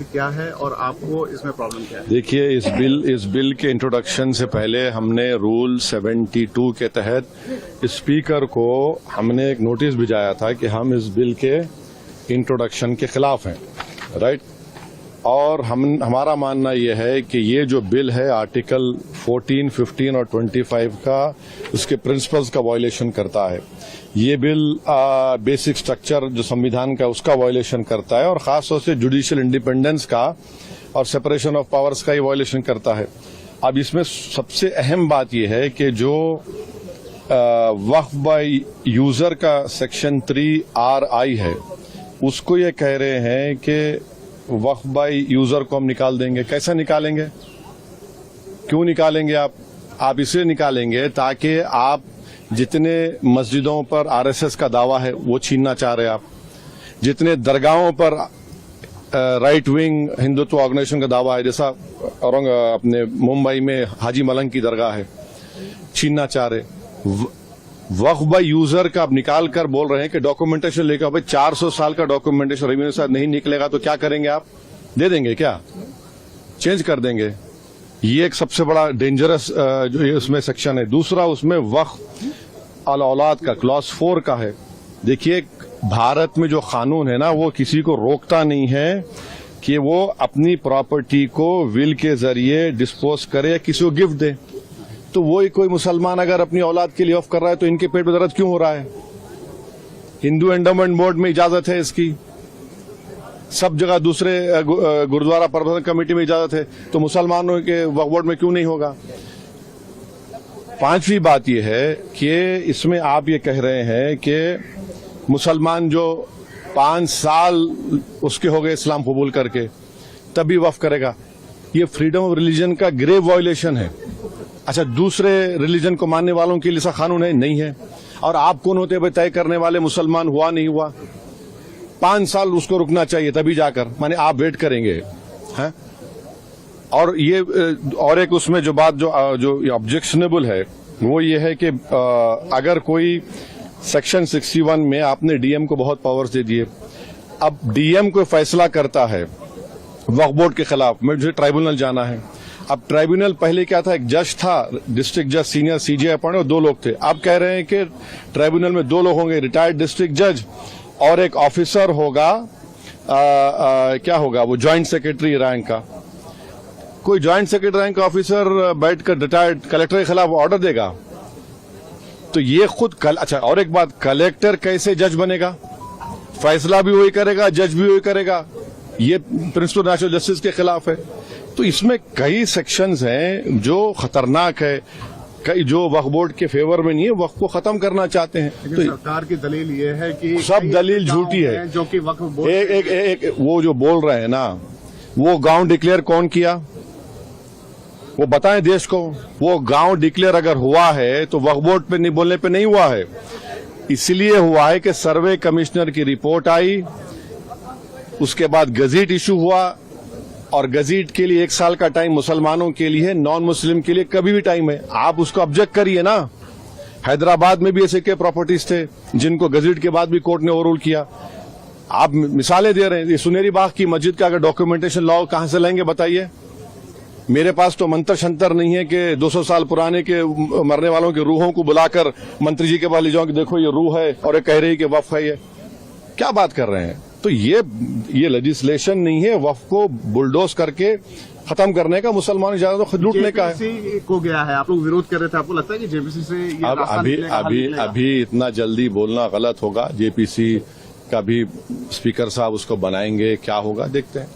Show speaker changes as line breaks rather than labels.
क्या है और आपको इसमें प्रॉब्लम क्या है?
देखिए, इस बिल के इंट्रोडक्शन से पहले हमने रूल 72 के तहत स्पीकर को हमने एक नोटिस भिजाया था कि हम इस बिल के इंट्रोडक्शन के खिलाफ हैं, राइट। और हमारा मानना यह है कि ये जो बिल है आर्टिकल 14, 15 और 25 का उसके प्रिंसिपल्स का वायलेशन करता है। ये बिल बेसिक स्ट्रक्चर जो संविधान का उसका वायलेशन करता है और खास तौर से जुडिशियल इंडिपेंडेंस का और सेपरेशन ऑफ पावर्स का ये वायलेशन करता है। अब इसमें सबसे अहम बात यह है कि जो वक्फ बाय यूजर का सेक्शन 3RI है उसको ये कह रहे हैं कि वक्फ बाय यूजर को हम निकाल देंगे। कैसे निकालेंगे, क्यों निकालेंगे? आप इसलिए निकालेंगे ताकि आप जितने मस्जिदों पर RSS का दावा है वो छीनना चाह रहे हैं आप, जितने दरगाहों पर राइट विंग हिंदुत्व ऑर्गेनाइजेशन का दावा है, जैसा अपने मुंबई में हाजी मलंग की दरगाह है, छीनना चाह रहे। वक्फ बाय यूजर का आप निकाल कर बोल रहे हैं कि डॉक्यूमेंटेशन लेकर, भाई 400 साल का डॉक्यूमेंटेशन रेवेन्यू साथ नहीं निकलेगा तो क्या करेंगे आप? दे देंगे क्या? चेंज कर देंगे? ये एक सबसे बड़ा डेंजरस जो उसमें सेक्शन है। दूसरा, उसमें वक्फ अल औलाद का क्लॉज 4 का है। देखिए, भारत में जो कानून है ना वो किसी को रोकता नहीं है कि वो अपनी प्रॉपर्टी को विल के जरिए डिस्पोज करे या किसी को गिफ्ट दे। तो वही कोई मुसलमान अगर अपनी औलाद के लिए ऑफ कर रहा है तो इनके पेट में दर्द क्यों हो रहा है? हिंदू एंडोमेंट बोर्ड में इजाजत है इसकी, सब जगह दूसरे गुरुद्वारा प्रबंधन कमेटी में इजाजत है, तो मुसलमानों के वक्फ बोर्ड में क्यों नहीं होगा? पांचवी बात यह है कि इसमें आप ये कह रहे हैं कि मुसलमान जो 5 साल उसके हो गए इस्लाम कबूल करके तभी वक्फ करेगा। ये फ्रीडम ऑफ रिलीजन का ग्रेव वायलेशन है। अच्छा, दूसरे रिलीजन को मानने वालों के लिए ऐसा कानून है? नहीं है। और आप कौन होते हैं तय करने वाले मुसलमान हुआ नहीं हुआ? 5 साल उसको रुकना चाहिए तभी जाकर, माने आप वेट करेंगे हैं? और ये और एक उसमें जो बात जो ऑब्जेक्शनेबल है वो ये है कि अगर कोई सेक्शन 61 में आपने डीएम को बहुत पावर्स दे दिए, अब डीएम को फैसला करता है वक्फ बोर्ड के खिलाफ, मुझे ट्राइब्यूनल जाना है। अब ट्राइब्यूनल पहले क्या था, एक जज था, डिस्ट्रिक्ट जज सीनियर CJ अपॉइंट, और 2 लोग थे। अब कह रहे हैं कि ट्राइब्यूनल में 2 लोग होंगे, रिटायर्ड डिस्ट्रिक्ट जज और एक ऑफिसर होगा, क्या होगा वो, ज्वाइंट सेक्रेटरी रैंक का। कोई ज्वाइंट सेक्रेटरी रैंक का ऑफिसर बैठकर रिटायर्ड कलेक्टर के खिलाफ ऑर्डर देगा? तो ये खुद अच्छा, और एक बात, कलेक्टर कैसे जज बनेगा? फैसला भी वही करेगा, जज भी वही करेगा। ये प्रिंसिपल नेचुरल जस्टिस के खिलाफ है। तो इसमें कई सेक्शंस हैं जो खतरनाक है, कई जो वक्फ बोर्ड के फेवर में नहीं है, वक्फ को खत्म करना चाहते हैं।
तो सरकार की दलील ये है कि
सब दलील झूठी है
जो कि वक्फ बोर्ड
एक वो जो बोल रहे हैं ना, वो गांव डिक्लेयर कौन किया वो बताएं देश को। वो गांव डिक्लेयर अगर हुआ है तो वक्फ बोर्ड पे नहीं बोलने पे नहीं हुआ है, इसलिए हुआ है कि सर्वे कमिश्नर की रिपोर्ट आई, उसके बाद गजीट इशू हुआ, और गजीट के लिए 1 साल का टाइम मुसलमानों के लिए, नॉन मुस्लिम के लिए कभी भी टाइम है। आप उसको ऑब्जेक्ट करिए ना। हैदराबाद में भी ऐसे के प्रॉपर्टीज थे जिनको गजीट के बाद भी कोर्ट ने ओवररूल किया। आप मिसालें दे रहे हैं। ये सुनेरी बाग की मस्जिद का अगर डॉक्यूमेंटेशन लाओ कहां से लाएंगे बताइए? मेरे पास तो मंत्र शंतर नहीं है कि 200 साल पुराने के मरने वालों की रूहों को बुलाकर मंत्री जी के पास ले जाऊं कि देखो ये रूह है और ये कह रही है कि वक्फ है। ये क्या बात कर रहे हैं? तो ये लेजिस्लेशन नहीं है वक्फ को बुलडोज करके खत्म करने का, मुसलमान ज्यादा तो खुद लूटने का है।
JPC को गया है, आप लोग विरोध कर रहे थे, आपको लगता है कि JPC से ये
अभी इतना जल्दी बोलना गलत होगा। JPC का भी स्पीकर साहब उसको बनाएंगे, क्या होगा देखते हैं।